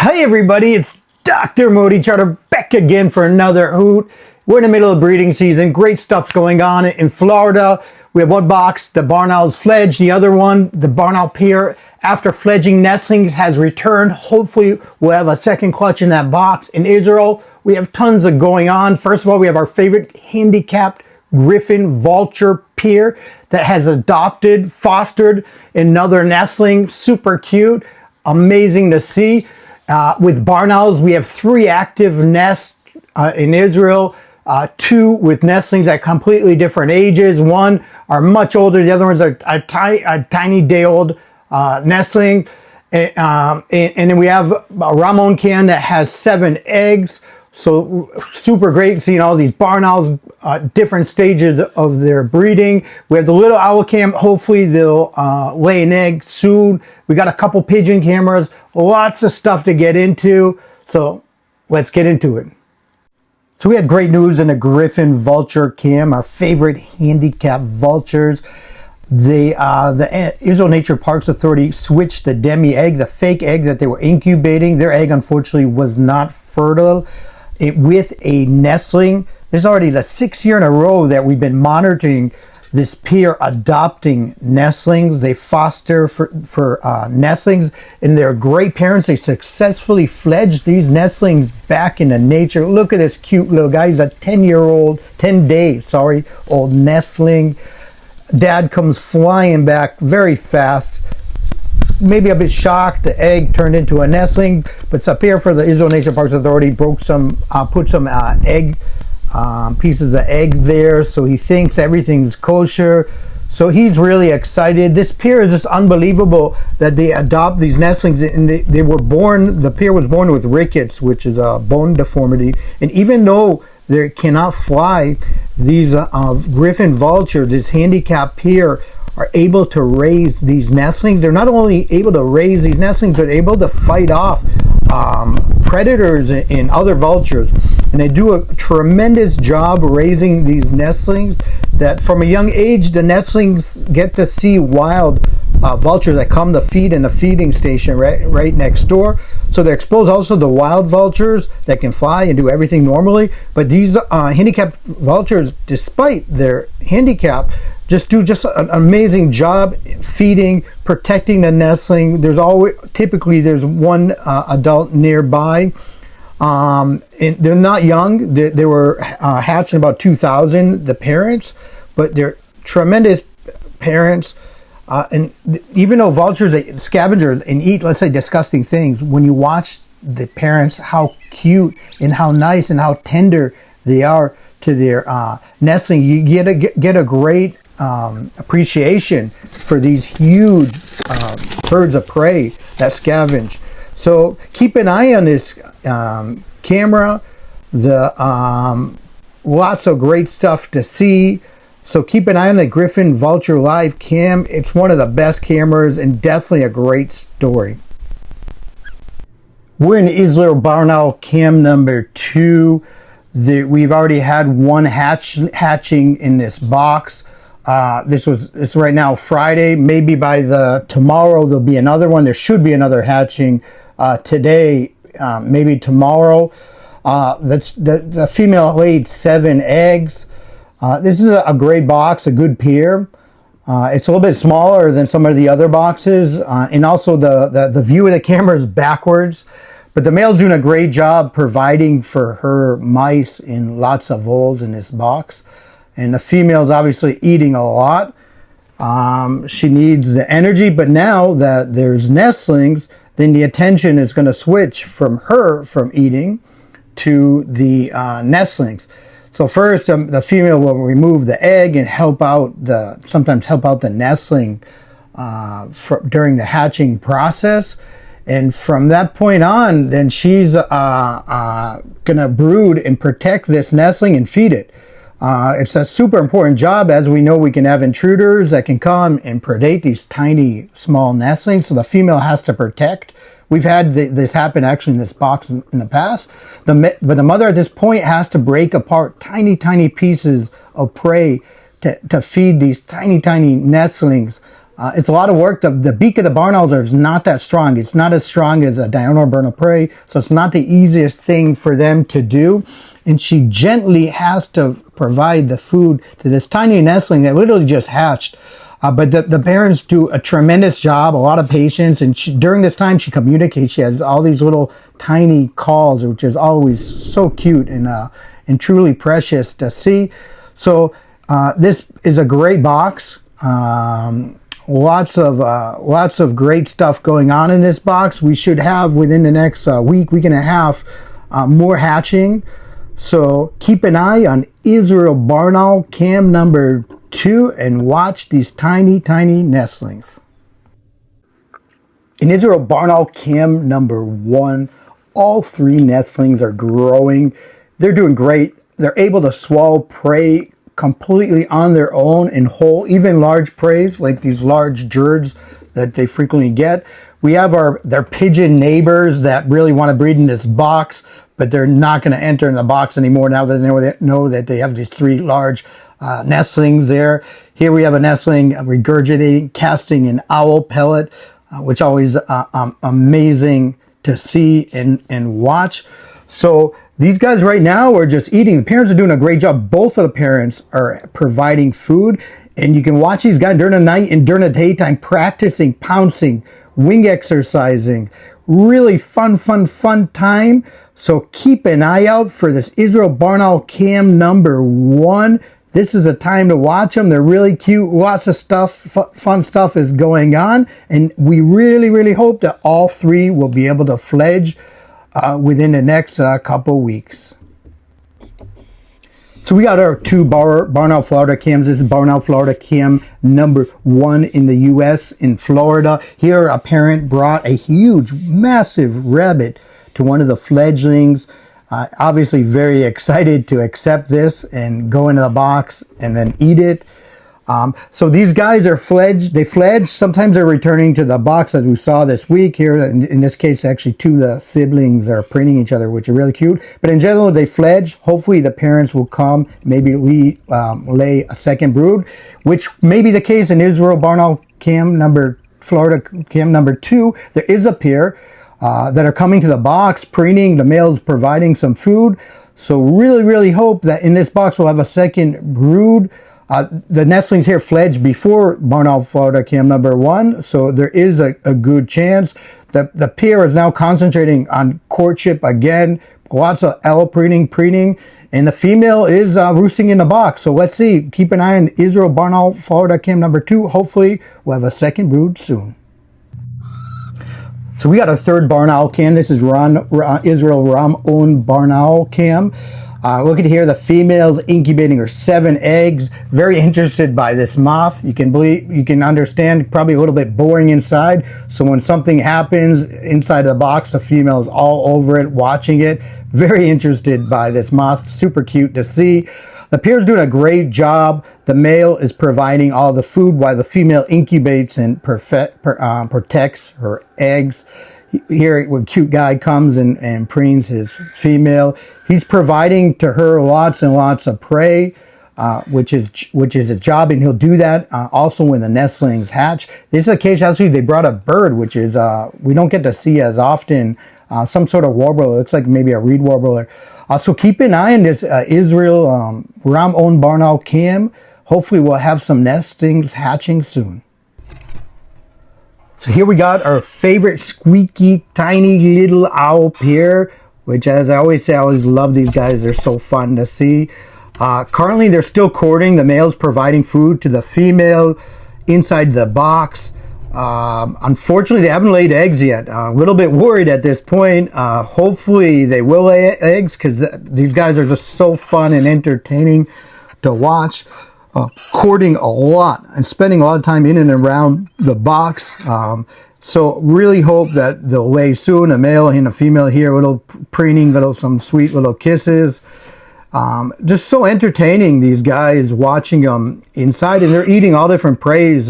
Hey everybody, it's Dr. Motti Charter back again for another hoot. We're in the middle of breeding season. Great stuff going on in Florida. We have one box, the barn owl's fledged. The other one, the barn owl pair, after fledging nestlings, has returned. Hopefully we'll have a second clutch in that box. In Israel, we have tons of going on. First of all, we have our favorite handicapped Griffin vulture pair that has adopted, fostered another nestling. Super cute, amazing to see. With barn owls, we have 3 active nests in Israel, 2 with nestlings at completely different ages. One are much older, the other ones are a tiny day-old nestling. And then we have a Ramon can that has 7 eggs. So super great seeing all these barn owls, different stages of their breeding. We have the little owl cam. Hopefully they'll lay an egg soon. We got a couple pigeon cameras, lots of stuff to get into. So let's get into it. So we had great news in the Griffin vulture cam, our favorite handicap vultures. The Israel Nature Parks Authority switched the demi egg, the fake egg that they were incubating. Their egg unfortunately was not fertile. With a nestling. There's already the 6th year in a row that we've been monitoring this pair adopting nestlings. They foster for nestlings, and they're great parents. They successfully fledged these nestlings back into nature. Look at this cute little guy. He's a 10-day old nestling. Dad comes flying back very fast. Maybe a bit shocked, the egg turned into a nestling, but Shamir for the Israel Nature Parks Authority put some egg pieces of egg there, so he thinks everything's kosher. So he's really excited. This pair is just unbelievable that they adopt these nestlings, and they were born. The pair was born with rickets, which is a bone deformity, and even though they cannot fly, these Griffin vulture, this handicapped pair, are able to raise these nestlings. They're not only able to raise these nestlings, but able to fight off predators and other vultures. And they do a tremendous job raising these nestlings, that from a young age, the nestlings get to see wild vultures that come to feed in the feeding station right next door. So they're exposed also to wild vultures that can fly and do everything normally. But these handicapped vultures, despite their handicap, do an amazing job feeding, protecting the nestling. Typically there's one adult nearby. And they're not young. They were hatched in about 2000, the parents, but they're tremendous parents. And even though vultures are scavengers and eat, let's say, disgusting things, when you watch the parents, how cute and how nice and how tender they are to their nestling, you get a great appreciation for these huge birds of prey that scavenge. So keep an eye on this camera. Lots of great stuff to see. So keep an eye on the Griffin Vulture Live Cam. It's one of the best cameras and definitely a great story. We're in Israel Barn Owl Cam number 2. We've already had one hatching in this box. It's right now Friday. Maybe by tomorrow there'll be another one. There should be another hatching today, maybe tomorrow. The female laid 7 eggs. This is a great box, a good pair. It's a little bit smaller than some of the other boxes, and also the view of the camera is backwards. But the male's doing a great job providing for her mice in lots of holes in this box. And the female's obviously eating a lot. She needs the energy, but now that there's nestlings, then the attention is going to switch from eating to the nestlings. So first, the female will remove the egg and sometimes help out the nestling during the hatching process. And from that point on, then she's going to brood and protect this nestling and feed it. It's a super important job. As we know, we can have intruders that can come and predate these tiny, small nestlings. So the female has to protect. We've had this happen actually in this box in the past. But the mother at this point has to break apart tiny, tiny pieces of prey to feed these tiny, tiny nestlings It's a lot of work. The beak of the barn owl is not that strong. It's not as strong as a diurnal bird of prey, so it's not the easiest thing for them to do. And she gently has to provide the food to this tiny nestling that literally just hatched. But the parents do a tremendous job, a lot of patience, and during this time she communicates. She has all these little tiny calls, which is always so cute and truly precious to see. So this is a great box. Lots of great stuff going on in this box. We should have within the next week and a half more hatching. So keep an eye on Israel barn owl cam number 2 and watch these tiny nestlings. In Israel barn owl cam number 1, all 3 nestlings are growing. They're doing great. They're able to swallow prey completely on their own and whole, even large preys like these large jerds that they frequently get. We have their pigeon neighbors that really want to breed in this box, but they're not going to enter in the box anymore now that they know that they have these 3 large nestlings there. Here we have a nestling regurgitating, casting an owl pellet, which always amazing to see and watch. So these guys right now are just eating. The parents are doing a great job. Both of the parents are providing food, and you can watch these guys during the night and during the daytime practicing pouncing, wing exercising. Really fun time. So keep an eye out for this Israel barn owl cam number 1. This is a time to watch them. They're really cute. Lots of stuff, fun stuff is going on. And we really hope that all 3 will be able to fledge within the next couple weeks. So we got our 2 barn owl Florida cams. This is barn owl Florida cam number 1 in the U.S. in Florida. Here a parent brought a huge, massive rabbit to one of the fledglings. Obviously very excited to accept this and go into the box and then eat it. So these guys are fledged. They fledge. Sometimes they're returning to the box, as we saw this week here. In this case, actually 2 of the siblings are preening each other, which are really cute. But in general, they fledge. Hopefully the parents will come, maybe lay a second brood, which may be the case in Israel barn owl Florida cam number 2. There is a pair that are coming to the box, preening. The male's providing some food. So really hope that in this box we'll have a second brood. The nestlings here fledged before barn owl Florida cam number 1, so there is a good chance. The pair is now concentrating on courtship again. Lots of owl preening, and the female is roosting in the box. So let's see. Keep an eye on Israel barn owl Florida cam number 2. Hopefully we'll have a second brood soon. So we got a 3rd barn owl cam. This is Israel Ramon barn owl cam. Look at here, the female's incubating her 7 eggs. Very interested by this moth. You can understand, probably a little bit boring inside. So when something happens inside the box, the female is all over it, watching it. Very interested by this moth. Super cute to see. The pair is doing a great job. The male is providing all the food while the female incubates and protects her eggs. Here, when cute guy comes and preens his female, he's providing to her lots and lots of prey, which is his job, and he'll do that also when the nestlings hatch. This is a case actually they brought a bird, which is we don't get to see as often. Some sort of warbler. It looks like maybe a reed warbler. So keep an eye on this Israel Ramon barn owl cam. Hopefully we'll have some nestlings hatching soon. So here we got our favorite squeaky, tiny little owl pair, which, as I always say, I always love these guys. They're so fun to see. Currently, they're still courting. The male's providing food to the female inside the box. Unfortunately, they haven't laid eggs yet. A little bit worried at this point. Hopefully, they will lay eggs because these guys are just so fun and entertaining to watch. Courting a lot and spending a lot of time in and around the box. So really hope that they'll lay soon. A male and a female here, little preening, some sweet little kisses. Just so entertaining, these guys, watching them inside, and they're eating all different prey,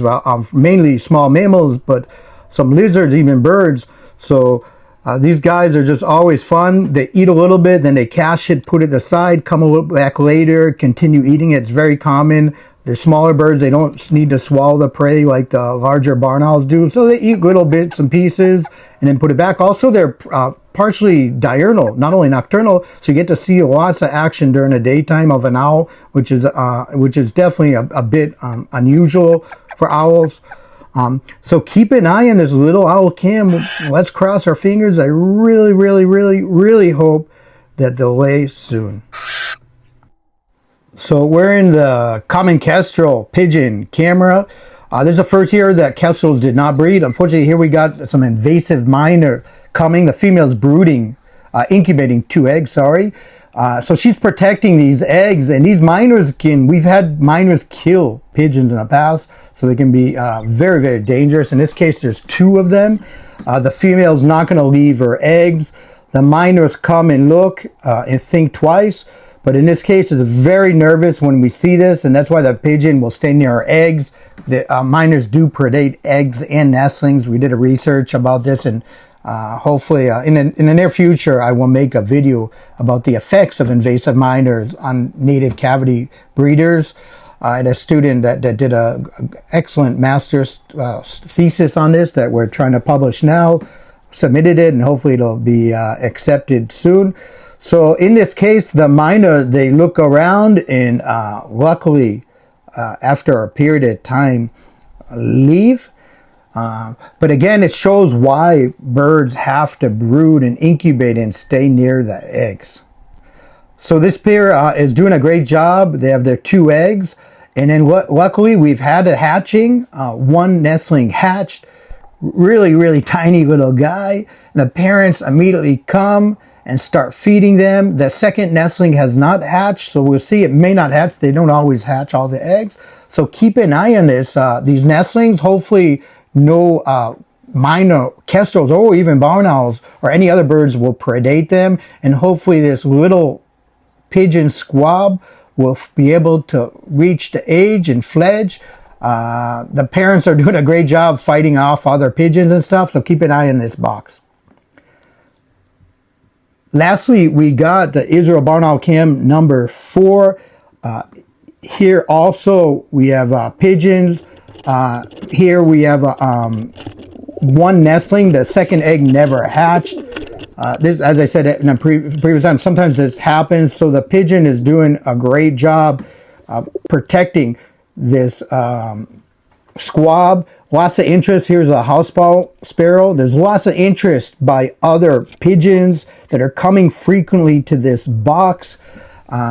mainly small mammals, but some lizards, even birds. So these guys are just always fun. They eat a little bit, then they cache it, put it aside, come a little back later, continue eating it. It's very common They're smaller birds. They don't need to swallow the prey like the larger barn owls do. So they eat little bits and pieces and then put it back. Also, they're partially diurnal, not only nocturnal. So you get to see lots of action during the daytime of an owl, which is definitely a bit unusual for owls. So keep an eye on this little owl cam. Let's cross our fingers. I really, really, really, really hope that they'll lay soon. So we're in the common kestrel pigeon camera. This is the first year that kestrels did not breed. Unfortunately, here we got some invasive miner coming. The female's brooding, incubating 2 eggs, sorry. So she's protecting these eggs, and these miners we've had miners kill pigeons in the past, so they can be very, very dangerous. In this case, there's 2 of them. The female's not going to leave her eggs. The miners come and look and think twice. But in this case, it's very nervous when we see this, and that's why the pigeon will stay near our eggs. The miners do predate eggs and nestlings. We did a research about this, and hopefully in the near future, I will make a video about the effects of invasive miners on native cavity breeders. I had a student that did an excellent master's thesis on this that we're trying to publish now, submitted it, and hopefully it'll be accepted soon. So in this case, the miner, they look around and luckily, after a period of time, leave. But again, it shows why birds have to brood and incubate and stay near the eggs. So this pair is doing a great job. They have their 2 eggs. And then luckily, we've had a hatching. 1 nestling hatched. Really, really tiny little guy. The parents immediately come and start feeding them. The second nestling has not hatched, so we'll see. It may not hatch. They don't always hatch all the eggs. So keep an eye on this. These nestlings, hopefully no minor kestrels or even barn owls or any other birds will predate them. And hopefully this little pigeon squab will be able to reach the age and fledge. The parents are doing a great job fighting off other pigeons and stuff, so keep an eye on this box. Lastly, we got the Israel Barn Owl Cam number 4. Here also we have pigeons. Here we have 1 nestling. The second egg never hatched. This, as I said in a previous time, sometimes this happens. So the pigeon is doing a great job protecting this squab. Lots of interest. Here's a houseball sparrow. There's lots of interest by other pigeons that are coming frequently to this box,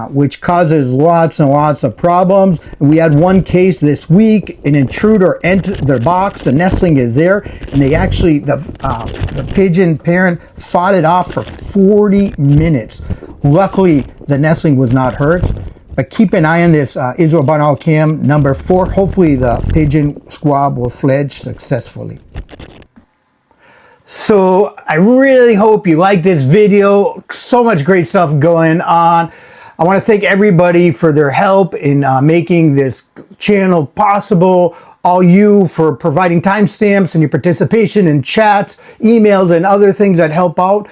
which causes lots and lots of problems. We had 1 case this week. An intruder entered their box. The nestling is there, and they actually, the pigeon parent fought it off for 40 minutes. Luckily, the nestling was not hurt. But keep an eye on this Israel Barn Owl Cam number 4. Hopefully the pigeon squab will fledge successfully. So I really hope you like this video. So much great stuff going on. I want to thank everybody for their help in making this channel possible. All you for providing timestamps and your participation in chats, emails, and other things that help out.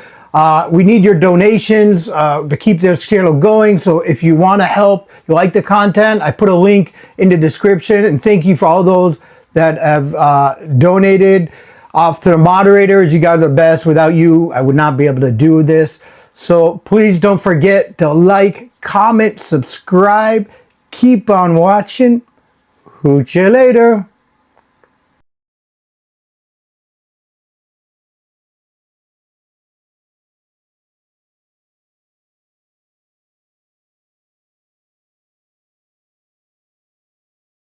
We need your donations to keep this channel going. So if you want to help, you like the content, I put a link in the description. And thank you for all those that have donated. Off to the moderators, you guys are the best. Without you, I would not be able to do this. So please don't forget to like, comment, subscribe. Keep on watching. Hooch you later.